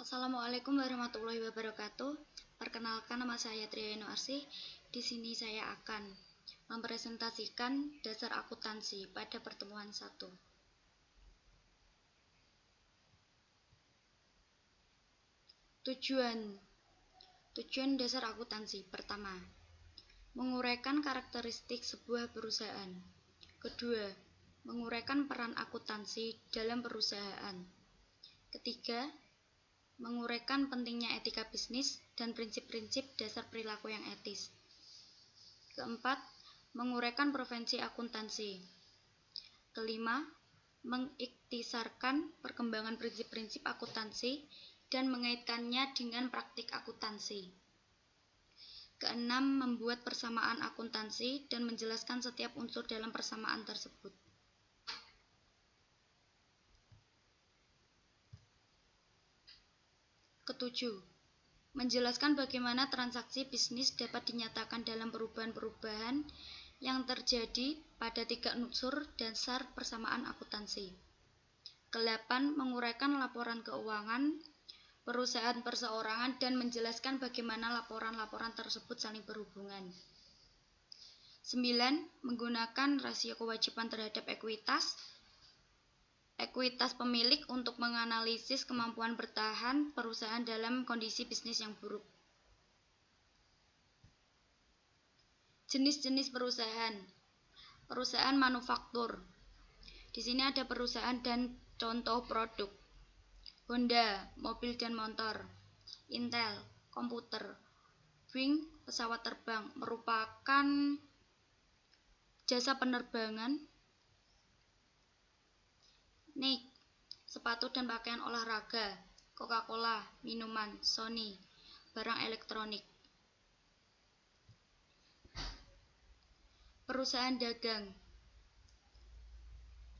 Assalamualaikum warahmatullahi wabarakatuh. Perkenalkan, nama saya Triayano Arsih. Di sini saya akan mempresentasikan dasar akuntansi pada pertemuan 1. Tujuan dasar akuntansi. Pertama, menguraikan karakteristik sebuah perusahaan. Kedua, menguraikan peran akuntansi dalam perusahaan. Ketiga, menguraikan pentingnya etika bisnis dan prinsip-prinsip dasar perilaku yang etis. Keempat, menguraikan profesi akuntansi. Kelima, mengiktisarkan perkembangan prinsip-prinsip akuntansi dan mengaitkannya dengan praktik akuntansi. Keenam, membuat persamaan akuntansi dan menjelaskan setiap unsur dalam persamaan tersebut. Ketujuh, menjelaskan bagaimana transaksi bisnis dapat dinyatakan dalam perubahan-perubahan yang terjadi pada 3 unsur dasar persamaan akuntansi. Kedelapan, menguraikan laporan keuangan perusahaan perseorangan dan menjelaskan bagaimana laporan-laporan tersebut saling berhubungan. 9. Menggunakan rasio kewajiban terhadap ekuitas pemilik untuk menganalisis kemampuan bertahan perusahaan dalam kondisi bisnis yang buruk. Jenis-jenis perusahaan. Perusahaan manufaktur. Di sini ada perusahaan dan contoh produk. Honda, mobil dan motor. Intel, komputer. Boeing, pesawat terbang, merupakan jasa penerbangan. Nike, sepatu dan pakaian olahraga. Coca-Cola, minuman. Sony, barang elektronik. Perusahaan dagang.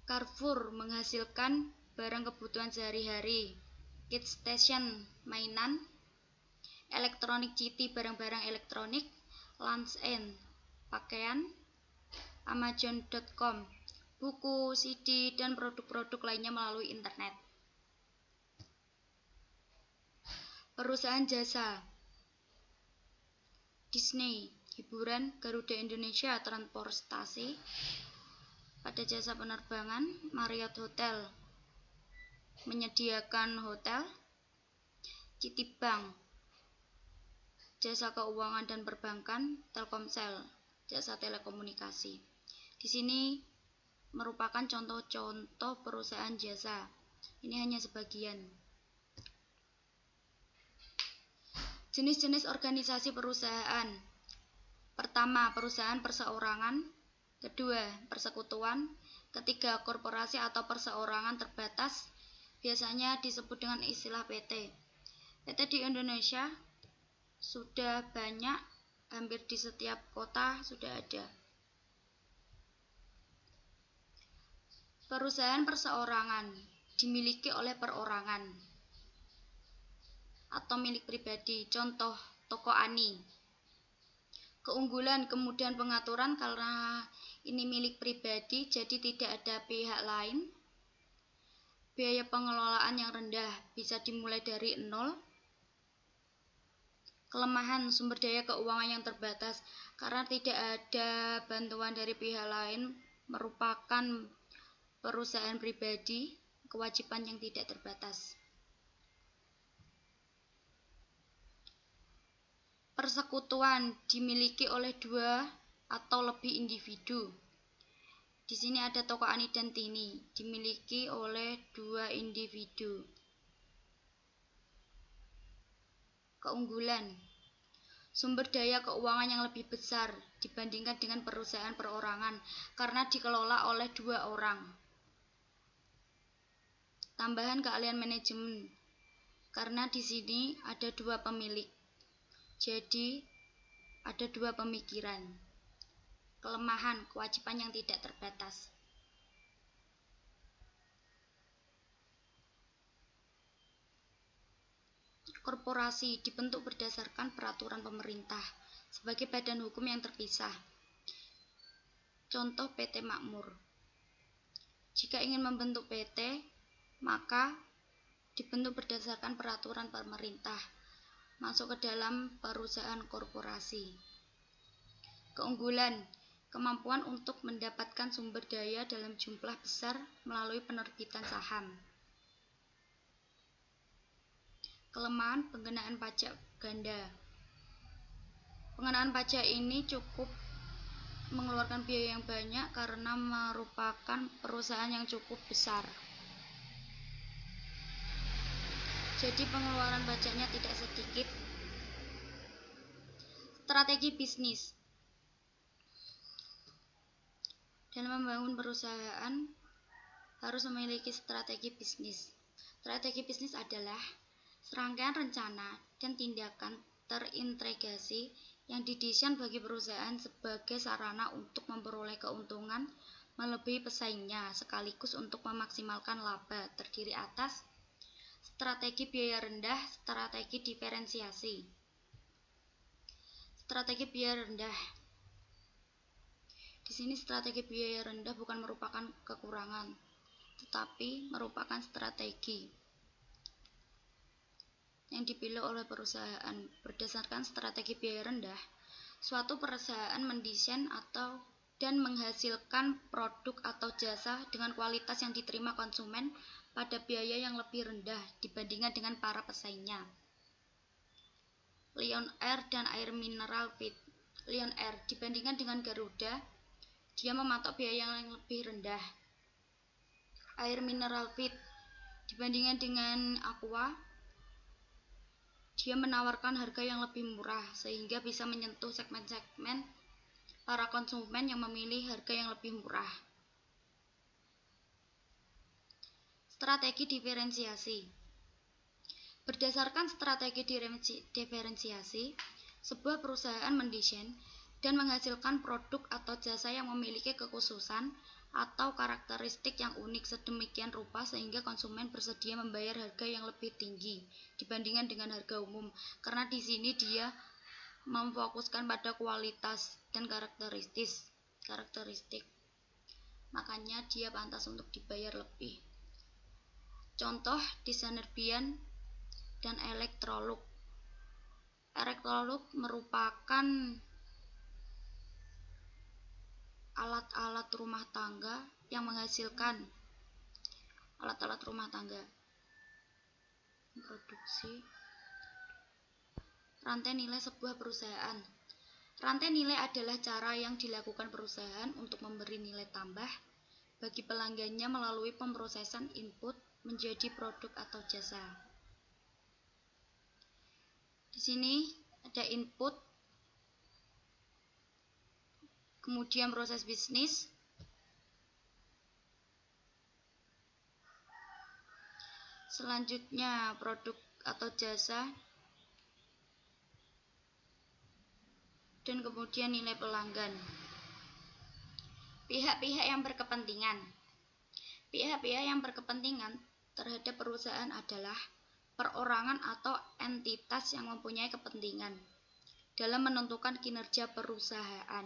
Carrefour menghasilkan barang kebutuhan sehari-hari. Kit Station, mainan. Elektronik GT, barang-barang elektronik. Lunch End, pakaian. Amazon.com, buku, CD, dan produk-produk lainnya melalui internet. Perusahaan jasa. Disney, hiburan. Garuda Indonesia, transportasi. Pada jasa penerbangan. Marriott Hotel, menyediakan hotel. Citibank, jasa keuangan dan perbankan. Telkomsel, jasa telekomunikasi. Di sini merupakan contoh-contoh perusahaan jasa. Ini hanya sebagian. Jenis-jenis organisasi perusahaan. Pertama, perusahaan perseorangan. Kedua, persekutuan. Ketiga, korporasi atau perseorangan terbatas. Biasanya disebut dengan istilah PT. PT di Indonesia sudah banyak, hampir di setiap kota sudah ada. Perusahaan perseorangan dimiliki oleh perorangan atau milik pribadi. Contoh, toko Ani. Keunggulan, kemudahan pengaturan karena ini milik pribadi, jadi tidak ada pihak lain. Biaya pengelolaan yang rendah, bisa dimulai dari 0. Kelemahan, sumber daya keuangan yang terbatas karena tidak ada bantuan dari pihak lain, merupakan perusahaan pribadi, kewajiban yang tidak terbatas. Persekutuan dimiliki oleh 2 atau lebih individu. Di sini ada toko Ani dan Tini, dimiliki oleh 2 individu. Keunggulan, sumber daya keuangan yang lebih besar dibandingkan dengan perusahaan perorangan karena dikelola oleh 2 orang. Tambahan keahlian manajemen, karena di sini ada 2 pemilik, jadi ada 2 pemikiran. Kelemahan, kewajiban yang tidak terbatas. Korporasi dibentuk berdasarkan peraturan pemerintah sebagai badan hukum yang terpisah. Contoh PT Makmur. Jika ingin membentuk PT, maka dibentuk berdasarkan peraturan pemerintah, masuk ke dalam perusahaan korporasi. Keunggulan, kemampuan untuk mendapatkan sumber daya dalam jumlah besar melalui penerbitan saham. Kelemahan pengenaan pajak ganda. Pengenaan pajak ini cukup mengeluarkan biaya yang banyak karena merupakan perusahaan yang cukup besar. Jadi pengeluaran pajaknya tidak sedikit. Strategi bisnis. Dalam membangun perusahaan harus memiliki strategi bisnis. Strategi bisnis adalah serangkaian rencana dan tindakan terintegrasi yang didesain bagi perusahaan sebagai sarana untuk memperoleh keuntungan melebihi pesaingnya sekaligus untuk memaksimalkan laba. Terdiri atas strategi biaya rendah, strategi diferensiasi. Strategi biaya rendah. Di sini strategi biaya rendah bukan merupakan kekurangan, tetapi merupakan strategi yang dipilih oleh perusahaan. Berdasarkan strategi biaya rendah, suatu perusahaan mendesain dan menghasilkan produk atau jasa dengan kualitas yang diterima konsumen pada biaya yang lebih rendah dibandingkan dengan para pesaingnya. Lion Air dan Air Mineral Feed. Lion Air dibandingkan dengan Garuda, dia mematok biaya yang lebih rendah. Air Mineral Feed dibandingkan dengan Aqua, dia menawarkan harga yang lebih murah sehingga bisa menyentuh segmen-segmen para konsumen yang memilih harga yang lebih murah. Strategi diferensiasi. Berdasarkan strategi diferensiasi, sebuah perusahaan mendesain dan menghasilkan produk atau jasa yang memiliki kekhususan atau karakteristik yang unik sedemikian rupa sehingga konsumen bersedia membayar harga yang lebih tinggi dibandingkan dengan harga umum, karena di sini dia memfokuskan pada kualitas dan karakteristik, makanya dia pantas untuk dibayar lebih. Contoh desainer Bian dan Electrolux. Electrolux merupakan alat-alat rumah tangga yang menghasilkan alat-alat rumah tangga. Produksi rantai nilai sebuah perusahaan. Rantai nilai adalah cara yang dilakukan perusahaan untuk memberi nilai tambah bagi pelanggannya melalui pemrosesan input menjadi produk atau jasa. Di sini ada input, kemudian proses bisnis, selanjutnya produk atau jasa, dan kemudian nilai pelanggan. Pihak-pihak yang berkepentingan. Pihak-pihak yang berkepentingan terhadap perusahaan adalah perorangan atau entitas yang mempunyai kepentingan dalam menentukan kinerja perusahaan.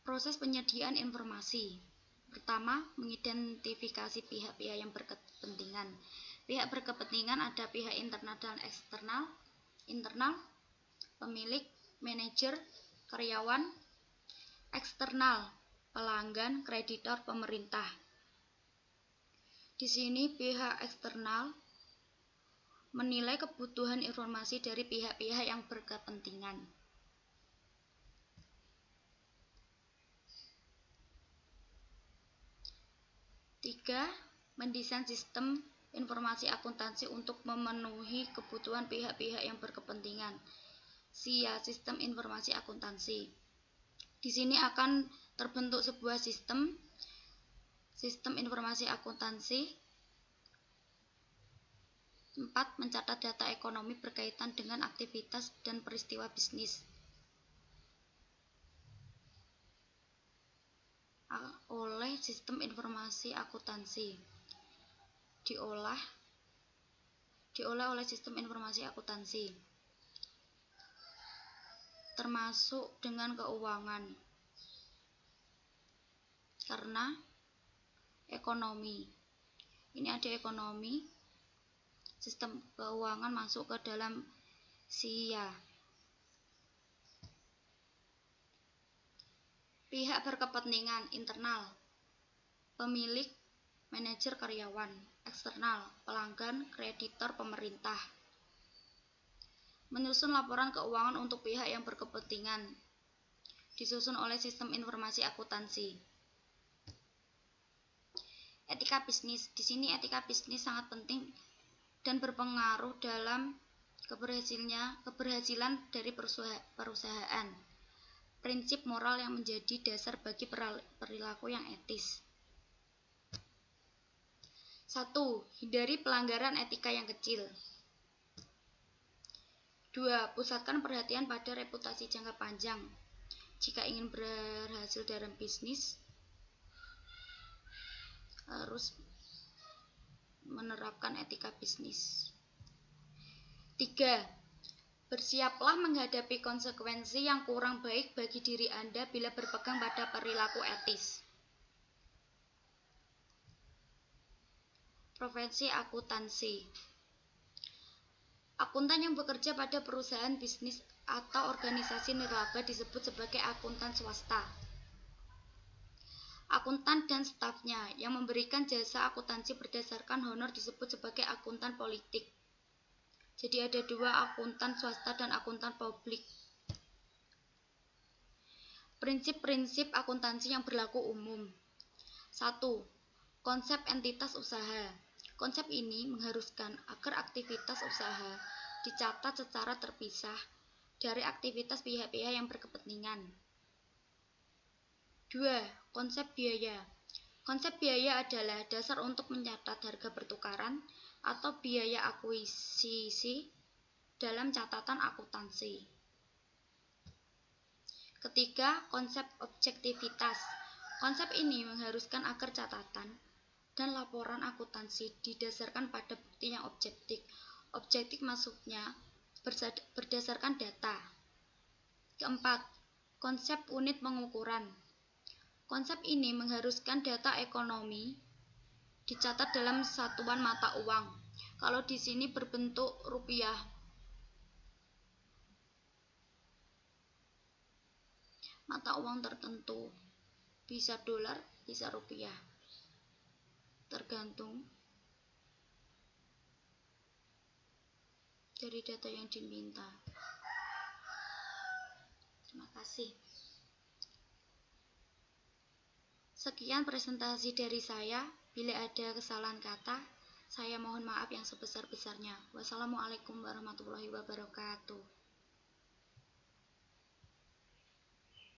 Proses penyediaan informasi. Pertama, mengidentifikasi pihak-pihak yang berkepentingan. Pihak berkepentingan ada pihak internal dan eksternal. Internal, pemilik, manajer, karyawan. Eksternal, pelanggan, kreditor, pemerintah. Di sini pihak eksternal menilai kebutuhan informasi dari pihak-pihak yang berkepentingan. 3. Mendesain sistem informasi akuntansi untuk memenuhi kebutuhan pihak-pihak yang berkepentingan. SIA, sistem informasi akuntansi. Di sini akan terbentuk sebuah sistem informasi akuntansi. 4. Mencatat data ekonomi berkaitan dengan aktivitas dan peristiwa bisnis oleh sistem informasi akuntansi. Diolah oleh sistem informasi akuntansi, termasuk dengan keuangan. karena ekonomi. Ini ada ekonomi, sistem keuangan masuk ke dalam SIA. Pihak berkepentingan internal, pemilik, manajer, karyawan. Eksternal, pelanggan, kreditor, pemerintah. Menyusun laporan keuangan untuk pihak yang berkepentingan, disusun oleh sistem informasi akuntansi. Etika bisnis. Di sini etika bisnis sangat penting dan berpengaruh dalam keberhasilan dari perusahaan. Prinsip moral yang menjadi dasar bagi perilaku yang etis. 1. Hindari pelanggaran etika yang kecil. 2. Pusatkan perhatian pada reputasi jangka panjang. Jika ingin berhasil dalam bisnis, harus menerapkan etika bisnis. 3. Bersiaplah menghadapi konsekuensi yang kurang baik bagi diri Anda bila berpegang pada perilaku etis. Profesi akuntansi. Akuntan yang bekerja pada perusahaan bisnis atau organisasi nirlaba disebut sebagai akuntan swasta. Akuntan dan stafnya yang memberikan jasa akuntansi berdasarkan honor disebut sebagai akuntan politik. Jadi ada dua, akuntan swasta dan akuntan publik. Prinsip-prinsip akuntansi yang berlaku umum. 1. Konsep entitas usaha. Konsep ini mengharuskan agar aktivitas usaha dicatat secara terpisah dari aktivitas pihak-pihak yang berkepentingan. 2. Konsep biaya. Konsep biaya adalah dasar untuk mencatat harga pertukaran atau biaya akuisisi dalam catatan akuntansi. Ketiga, konsep objektivitas. Konsep ini mengharuskan agar catatan dan laporan akuntansi didasarkan pada bukti yang objektif. Objektif maksudnya berdasarkan data. Keempat, konsep unit pengukuran. Konsep ini mengharuskan data ekonomi dicatat dalam satuan mata uang. Kalau di sini berbentuk rupiah. Mata uang tertentu, bisa dolar, bisa rupiah, tergantung dari data yang diminta. Terima kasih. Sekian presentasi dari saya. Bila ada kesalahan kata, saya mohon maaf yang sebesar-besarnya. Wassalamualaikum warahmatullahi wabarakatuh.